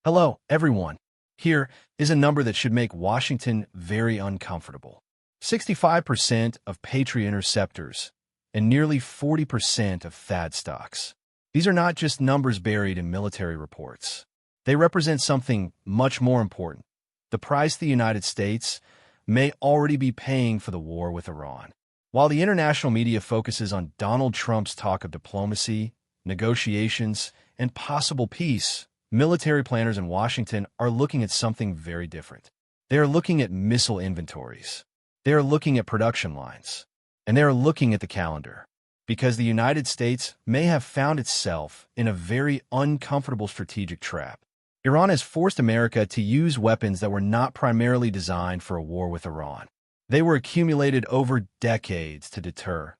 Hello, everyone. Here is a number that should make Washington very uncomfortable. 65% of Patriot interceptors and nearly 40% of THAAD stocks. These are not just numbers buried in military reports. They represent something much more important: the price the United States may already be paying for the war with Iran. While the international media focuses on Donald Trump's talk of diplomacy, negotiations, and possible peace, military planners in Washington are looking at something very different. They are looking at missile inventories. They are looking at production lines. And they are looking at the calendar. Because the United States may have found itself in a very uncomfortable strategic trap. Iran has forced America to use weapons that were not primarily designed for a war with Iran. They were accumulated over decades to deter,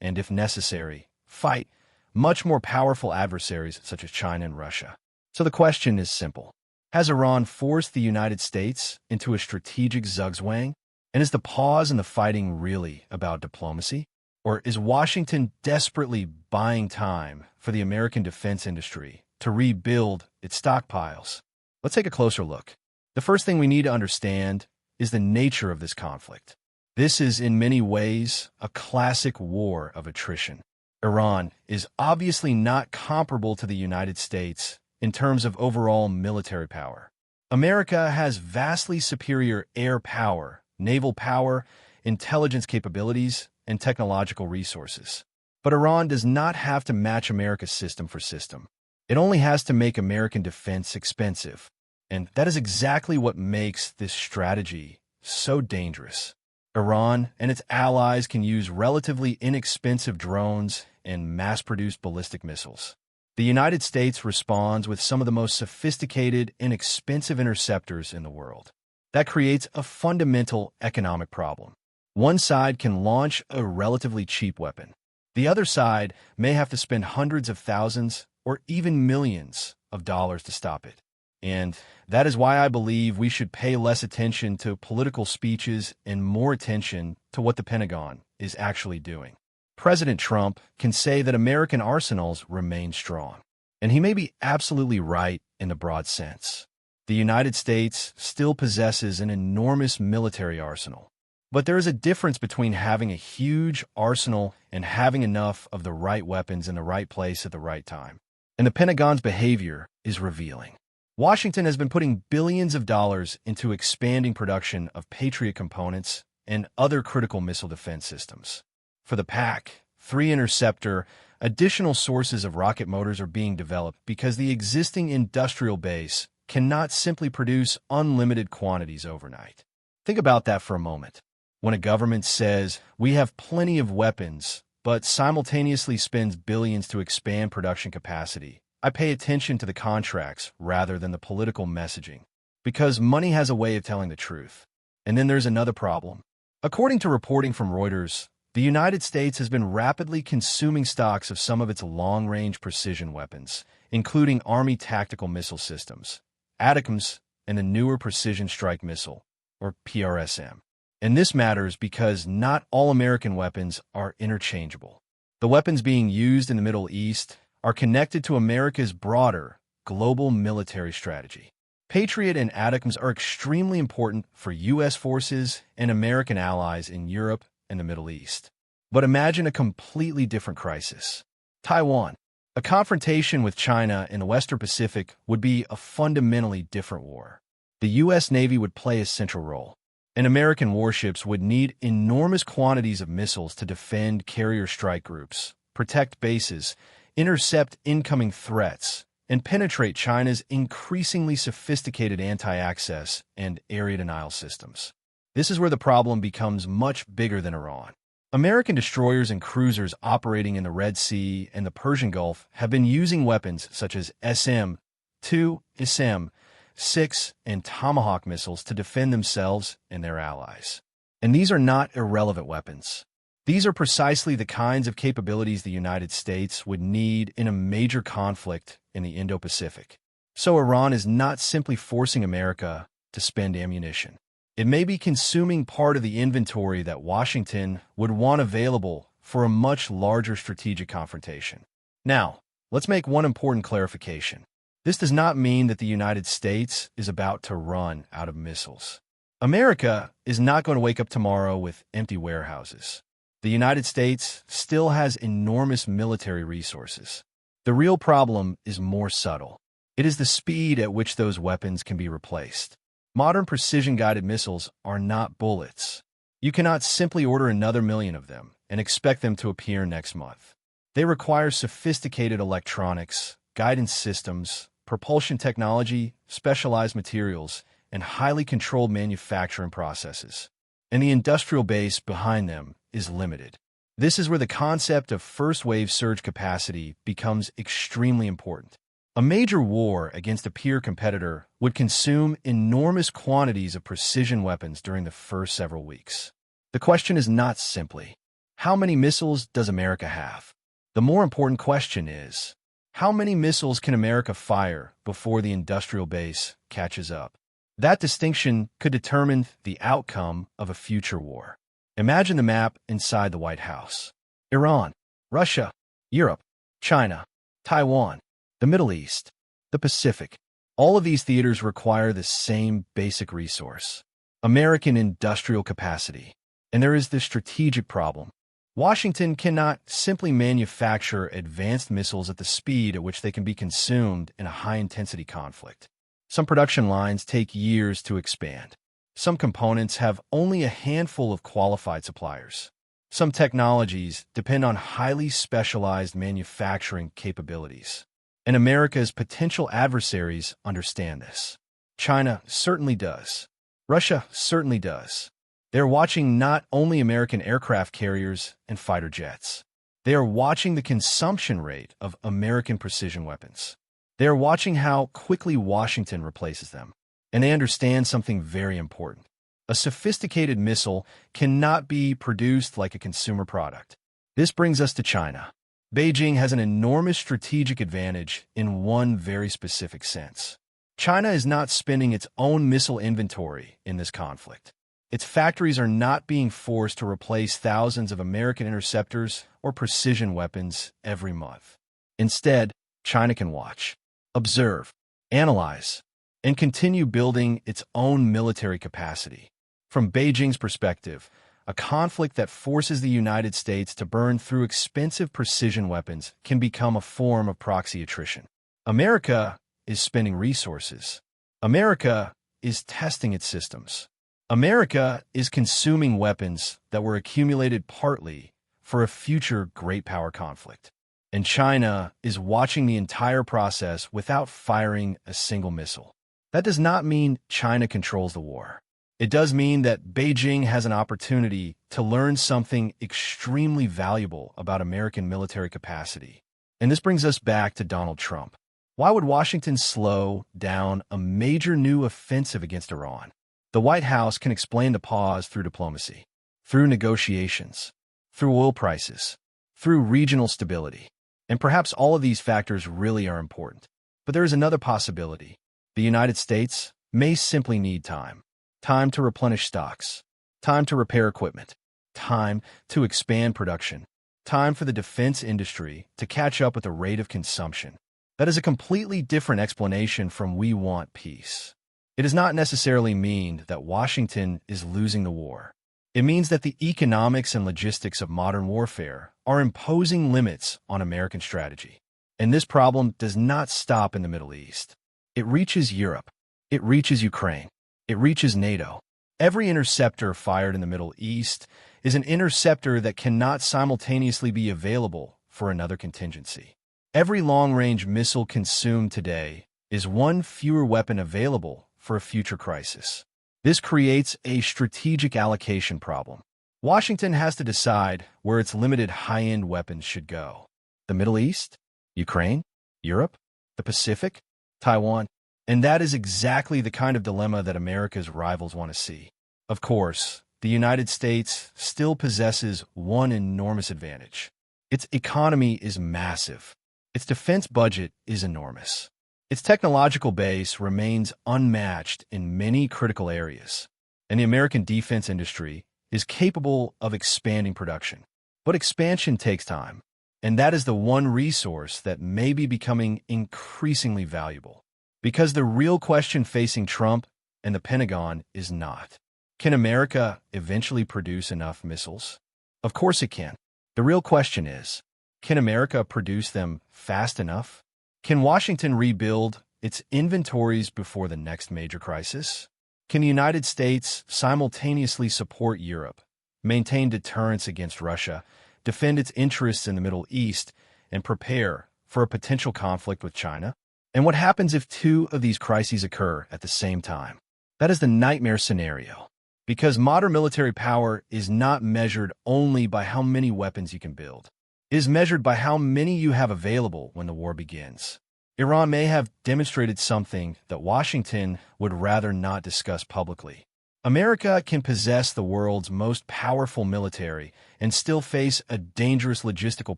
and if necessary, fight much more powerful adversaries such as China and Russia. So the question is simple. Has Iran forced the United States into a strategic zugzwang? And is the pause in the fighting really about diplomacy? Or is Washington desperately buying time for the American defense industry to rebuild its stockpiles? Let's take a closer look. The first thing we need to understand is the nature of this conflict. This is in many ways a classic war of attrition. Iran is obviously not comparable to the United States in terms of overall military power. America has vastly superior air power, naval power, intelligence capabilities, and technological resources. But Iran does not have to match America's system for system. It only has to make American defense expensive. And that is exactly what makes this strategy so dangerous. Iran and its allies can use relatively inexpensive drones and mass-produced ballistic missiles. The United States responds with some of the most sophisticated and expensive interceptors in the world. That creates a fundamental economic problem. One side can launch a relatively cheap weapon. The other side may have to spend hundreds of thousands or even millions of dollars to stop it. And that is why I believe we should pay less attention to political speeches and more attention to what the Pentagon is actually doing. President Trump can say that American arsenals remain strong. And he may be absolutely right in the broad sense. The United States still possesses an enormous military arsenal. But there is a difference between having a huge arsenal and having enough of the right weapons in the right place at the right time. And the Pentagon's behavior is revealing. Washington has been putting billions of dollars into expanding production of Patriot components and other critical missile defense systems. For the PAC-3 interceptor, additional sources of rocket motors are being developed because the existing industrial base cannot simply produce unlimited quantities overnight. Think about that for a moment. When a government says, we have plenty of weapons, but simultaneously spends billions to expand production capacity, I pay attention to the contracts rather than the political messaging, because money has a way of telling the truth. And then there's another problem. According to reporting from Reuters, the United States has been rapidly consuming stocks of some of its long-range precision weapons, including Army tactical missile systems, ATACMS, and the newer Precision Strike Missile, or PRSM. And this matters because not all American weapons are interchangeable. The weapons being used in the Middle East are connected to America's broader global military strategy. Patriot and ATACMS are extremely important for U.S. forces and American allies in Europe and the Middle East. But imagine a completely different crisis. Taiwan. A confrontation with China in the Western Pacific would be a fundamentally different war. The U.S. Navy would play a central role, and American warships would need enormous quantities of missiles to defend carrier strike groups, protect bases, intercept incoming threats, and penetrate China's increasingly sophisticated anti-access and area denial systems. This is where the problem becomes much bigger than Iran. American destroyers and cruisers operating in the Red Sea and the Persian Gulf have been using weapons such as SM-2, SM-6, and Tomahawk missiles to defend themselves and their allies. And these are not irrelevant weapons. These are precisely the kinds of capabilities the United States would need in a major conflict in the Indo-Pacific. So Iran is not simply forcing America to spend ammunition. It may be consuming part of the inventory that Washington would want available for a much larger strategic confrontation. Now, let's make one important clarification. This does not mean that the United States is about to run out of missiles. America is not going to wake up tomorrow with empty warehouses. The United States still has enormous military resources. The real problem is more subtle. It is the speed at which those weapons can be replaced. Modern precision-guided missiles are not bullets. You cannot simply order another million of them and expect them to appear next month. They require sophisticated electronics, guidance systems, propulsion technology, specialized materials, and highly controlled manufacturing processes. And the industrial base behind them is limited. This is where the concept of first-wave surge capacity becomes extremely important. A major war against a peer competitor would consume enormous quantities of precision weapons during the first several weeks. The question is not simply, how many missiles does America have? The more important question is, how many missiles can America fire before the industrial base catches up? That distinction could determine the outcome of a future war. Imagine the map inside the White House. Iran, Russia, Europe, China, Taiwan, the Middle East, the Pacific. All of these theaters require the same basic resource: American industrial capacity. And there is this strategic problem. Washington cannot simply manufacture advanced missiles at the speed at which they can be consumed in a high-intensity conflict. Some production lines take years to expand. Some components have only a handful of qualified suppliers. Some technologies depend on highly specialized manufacturing capabilities. And America's potential adversaries understand this. China certainly does. Russia certainly does. They're watching not only American aircraft carriers and fighter jets. They are watching the consumption rate of American precision weapons. They are watching how quickly Washington replaces them. And they understand something very important. A sophisticated missile cannot be produced like a consumer product. This brings us to China. Beijing has an enormous strategic advantage in one very specific sense. China is not spending its own missile inventory in this conflict. Its factories are not being forced to replace thousands of American interceptors or precision weapons every month. Instead, China can watch, observe, analyze, and continue building its own military capacity. From Beijing's perspective, a conflict that forces the United States to burn through expensive precision weapons can become a form of proxy attrition. America is spending resources. America is testing its systems. America is consuming weapons that were accumulated partly for a future great power conflict. And China is watching the entire process without firing a single missile. That does not mean China controls the war. It does mean that Beijing has an opportunity to learn something extremely valuable about American military capacity. And this brings us back to Donald Trump. Why would Washington slow down a major new offensive against Iran? The White House can explain the pause through diplomacy, through negotiations, through oil prices, through regional stability. And perhaps all of these factors really are important. But there is another possibility. The United States may simply need time. Time to replenish stocks, time to repair equipment, time to expand production, time for the defense industry to catch up with the rate of consumption. That is a completely different explanation from "we want peace." It does not necessarily mean that Washington is losing the war. It means that the economics and logistics of modern warfare are imposing limits on American strategy. And this problem does not stop in the Middle East. It reaches Europe. It reaches Ukraine. It reaches NATO. Every interceptor fired in the Middle East is an interceptor that cannot simultaneously be available for another contingency. Every long-range missile consumed today is one fewer weapon available for a future crisis. This creates a strategic allocation problem. Washington has to decide where its limited high-end weapons should go. The Middle East? Ukraine? Europe? The Pacific? Taiwan? And that is exactly the kind of dilemma that America's rivals want to see. Of course, the United States still possesses one enormous advantage. Its economy is massive. Its defense budget is enormous. Its technological base remains unmatched in many critical areas. And the American defense industry is capable of expanding production. But expansion takes time. And that is the one resource that may be becoming increasingly valuable. Because the real question facing Trump and the Pentagon is not, can America eventually produce enough missiles? Of course it can. The real question is, can America produce them fast enough? Can Washington rebuild its inventories before the next major crisis? Can the United States simultaneously support Europe, maintain deterrence against Russia, defend its interests in the Middle East, and prepare for a potential conflict with China? And what happens if two of these crises occur at the same time? That is the nightmare scenario. Because modern military power is not measured only by how many weapons you can build. It is measured by how many you have available when the war begins. Iran may have demonstrated something that Washington would rather not discuss publicly. America can possess the world's most powerful military and still face a dangerous logistical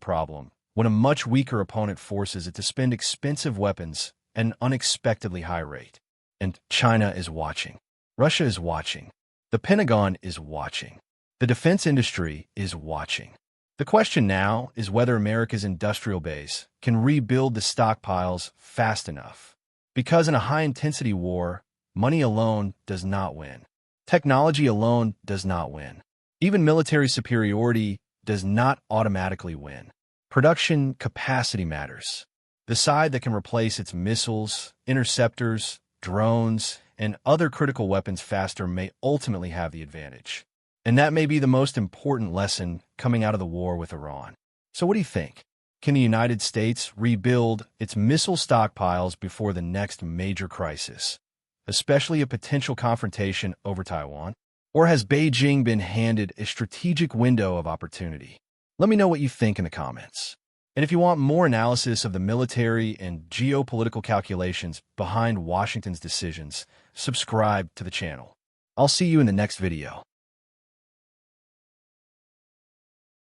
problem when a much weaker opponent forces it to spend expensive weapons at an unexpectedly high rate. And China is watching. Russia is watching. The Pentagon is watching. The defense industry is watching. The question now is whether America's industrial base can rebuild the stockpiles fast enough. Because in a high-intensity war, money alone does not win. Technology alone does not win. Even military superiority does not automatically win. Production capacity matters. The side that can replace its missiles, interceptors, drones, and other critical weapons faster may ultimately have the advantage. And that may be the most important lesson coming out of the war with Iran. So what do you think? Can the United States rebuild its missile stockpiles before the next major crisis, especially a potential confrontation over Taiwan? Or has Beijing been handed a strategic window of opportunity? Let me know what you think in the comments. And if you want more analysis of the military and geopolitical calculations behind Washington's decisions, subscribe to the channel. I'll see you in the next video.